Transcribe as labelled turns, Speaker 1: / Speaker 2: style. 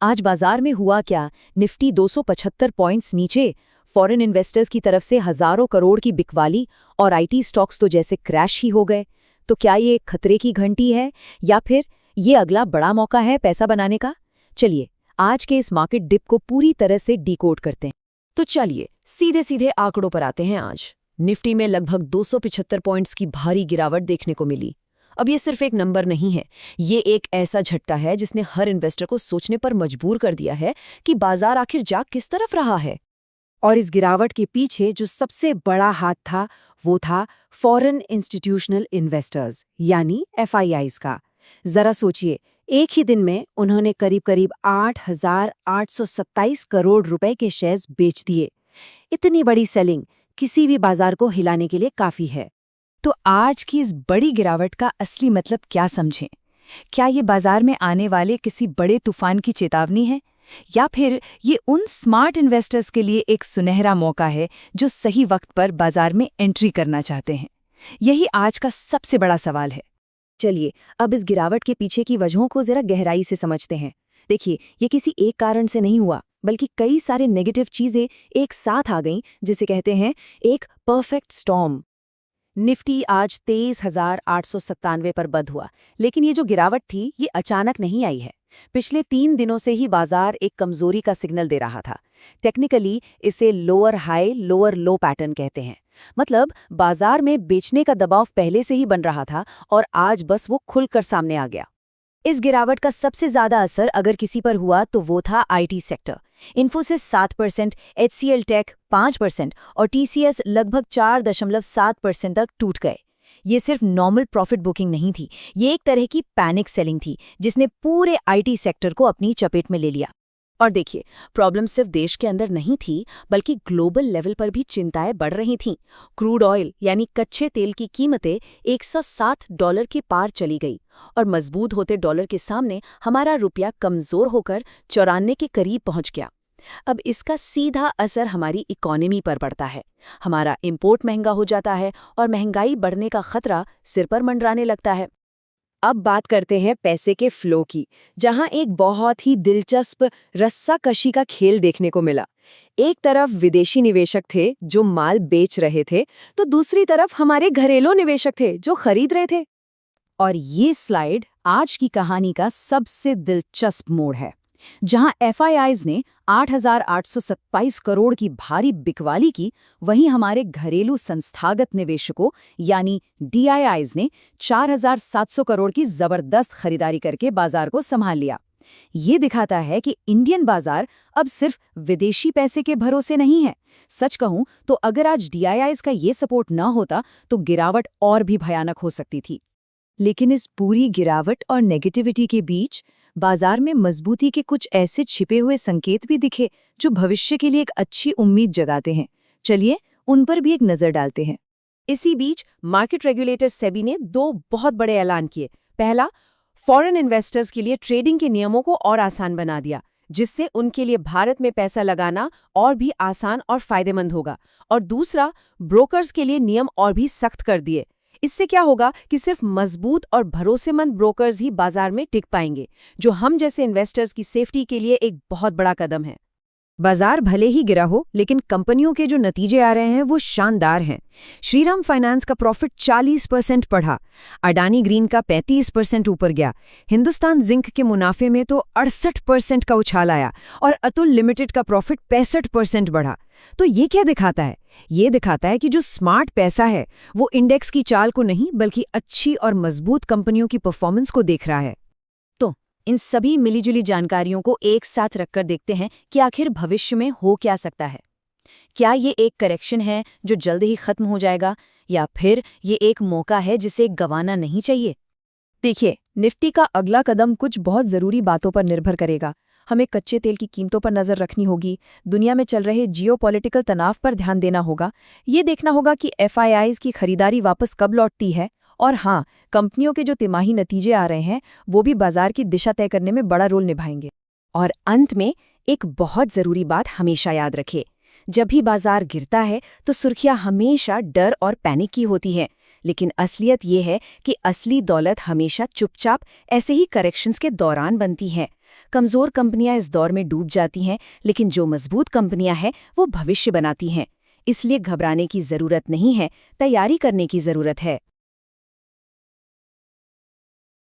Speaker 1: आज बाजार में हुआ क्या? निफ्टी 275 पॉइंट्स नीचे, फॉरेन इन्वेस्टर्स की तरफ से हजारों करोड़ की बिकवाली और आईटी स्टॉक्स तो जैसे क्रैश ही हो गए। तो क्या ये एक खतरे की घंटी है या फिर ये अगला बड़ा मौका है पैसा बनाने का? चलिए आज के इस मार्केट डिप को पूरी तरह से डिकोड करते हैं।
Speaker 2: तो चलिए सीधे सीधे आंकड़ों पर आते हैं। आज निफ्टी में लगभग 275 पॉइंट्स की भारी गिरावट देखने को मिली। अब ये सिर्फ एक नंबर नहीं है, ये एक ऐसा झटका है जिसने हर इन्वेस्टर को सोचने पर मजबूर कर दिया है कि बाजार आखिर जा किस तरफ रहा है। और इस गिरावट के पीछे जो सबसे बड़ा हाथ था वो था फॉरेन इंस्टीट्यूशनल इन्वेस्टर्स यानी FIIs का। जरा सोचिए, एक ही दिन में उन्होंने करीब करीब 8,827 करोड़ रुपए के शेयर्स बेच दिए। इतनी बड़ी सेलिंग किसी भी बाजार को हिलाने के लिए काफी है।
Speaker 1: तो आज की इस बड़ी गिरावट का असली मतलब क्या समझें? क्या ये बाजार में आने वाले किसी बड़े तूफान की चेतावनी है या फिर ये उन स्मार्ट इन्वेस्टर्स के लिए एक सुनहरा मौका है जो सही वक्त पर बाजार में एंट्री करना चाहते हैं? यही आज का सबसे बड़ा सवाल है।
Speaker 2: चलिए अब इस गिरावट के पीछे की वजहों को जरा गहराई से समझते हैं। देखिए, ये किसी एक कारण से नहीं हुआ, बल्कि कई सारे नेगेटिव चीजें एक साथ आ गईं, जिसे कहते हैं एक परफेक्ट स्टॉर्म। निफ्टी आज 23,897 पर बंद हुआ, लेकिन ये जो गिरावट थी ये अचानक नहीं आई है। पिछले 3 दिनों से ही बाजार एक कमजोरी का सिग्नल दे रहा था। टेक्निकली इसे लोअर हाई लोअर लो पैटर्न कहते हैं। मतलब बाजार में बेचने का दबाव पहले से ही बन रहा था और आज बस वो खुलकर सामने आ गया। इस गिरावट का सबसे ज्यादा असर अगर किसी पर हुआ तो वो था IT sector. Infosys 7%, HCL tech 5% और TCS लगभग 4.7% तक टूट गए। ये सिर्फ नॉर्मल प्रॉफिट बुकिंग नहीं थी, ये एक तरह की पैनिक सेलिंग थी जिसने पूरे आईटी सेक्टर को अपनी चपेट में ले लिया। और देखिए, प्रॉब्लम सिर्फ देश के अंदर नहीं थी, बल्कि ग्लोबल लेवल पर भी चिंताएं बढ़ रही थीं। क्रूड ऑयल यानी कच्चे तेल की कीमतें $160 के पार चली गई और मजबूत होते डॉलर के सामने हमारा रुपया कमजोर होकर 94 के करीब पहुंच गया। अब इसका सीधा असर हमारी इकोनॉमी पर पड़ता है। हमारा इंपोर्ट महंगा हो जाता है और महंगाई बढ़ने का खतरा सिर पर मंडराने लगता है। अब बात करते हैं पैसे के फ्लो की, जहां एक बहुत ही दिलचस्प रस्साकशी का खेल देखने को मिला। एक तरफ विदेशी निवेशक थे जो माल बेच रहे थे, तो दूसरी तरफ हमारे घरेलू निवेशक थे जो खरीद रहे थे। और ये स्लाइड आज की कहानी का सबसे दिलचस्प मोड़ है। जहां FIIs ने 8,827 करोड़ की भारी बिकवाली की, वहीं हमारे घरेलू संस्थागत निवेशकों यानी DIIs ने 4,700 करोड़ की जबरदस्त खरीदारी करके बाजार को संभाल लिया। ये दिखाता है कि इंडियन बाजार अब सिर्फ विदेशी पैसे के भरोसे नहीं है। सच कहूं तो अगर आज DIIs का ये सपोर्ट न होता तो गिरावट और भी भयानक हो सकती थी।
Speaker 1: लेकिन इस पूरी गिरावट और नेगेटिविटी के बीच बाजार में मजबूती के कुछ ऐसे छिपे हुए संकेत भी दिखे जो भविष्य के लिए एक अच्छी उम्मीद जगाते हैं। चलिए उन पर भी एक नजर डालते हैं।
Speaker 2: इसी बीच मार्केट रेगुलेटर सेबी ने 2 बहुत बड़े ऐलान किए। पहला, फॉरेन इन्वेस्टर्स के लिए ट्रेडिंग के नियमों को और आसान बना दिया, जिससे उनके लिए भारत में पैसा लगाना और भी आसान और फायदेमंद होगा। और दूसरा, ब्रोकर्स के लिए नियम और भी सख्त कर दिए। इससे क्या होगा कि सिर्फ मजबूत और भरोसेमंद ब्रोकर्स ही बाजार में टिक पाएंगे, जो हम जैसे इन्वेस्टर्स की सेफ्टी के लिए एक बहुत बड़ा कदम है। बाजार भले ही गिरा हो, लेकिन कंपनियों के जो नतीजे आ रहे हैं वो शानदार हैं। श्रीराम फाइनेंस का प्रॉफिट 40% बढ़ा, अडानी ग्रीन का 35% ऊपर गया, हिंदुस्तान जिंक के मुनाफे में तो 68% का उछाल आया और अतुल लिमिटेड का प्रॉफिट 65% बढ़ा। तो ये क्या दिखाता है? ये दिखाता है कि जो स्मार्ट पैसा है वो इंडेक्स की चाल को नहीं, बल्कि अच्छी और मजबूत कंपनियों की परफॉर्मेंस को देख रहा है। इन सभी मिलीजुली जानकारियों को एक साथ रखकर देखते हैं कि आखिर भविष्य में हो क्या सकता है। क्या ये एक करेक्शन है जो जल्द ही खत्म हो जाएगा, या फिर ये एक मौका है जिसे गंवाना नहीं चाहिए?
Speaker 1: देखिए, निफ्टी का अगला कदम कुछ बहुत जरूरी बातों पर निर्भर करेगा। हमें कच्चे तेल की कीमतों पर नजर रखनी होगी, दुनिया में चल रहे जियोपॉलिटिकल तनाव पर ध्यान देना होगा, ये देखना होगा कि FIIs की खरीदारी वापस कब लौटती है, और हाँ, कंपनियों के जो तिमाही नतीजे आ रहे हैं वो भी बाजार की दिशा तय करने में बड़ा रोल निभाएंगे।
Speaker 2: और अंत में एक बहुत जरूरी बात हमेशा याद रखें, जब भी बाजार गिरता है तो सुर्खियां हमेशा डर और पैनिक की होती हैं, लेकिन असलियत ये है कि असली दौलत हमेशा चुपचाप ऐसे ही करेक्शंस के दौरान बनती है। कमज़ोर कंपनियां इस दौर में डूब जाती हैं, लेकिन जो मजबूत कंपनियां हैं वो भविष्य बनाती हैं। इसलिए घबराने की ज़रूरत नहीं है, तैयारी करने की ज़रूरत है।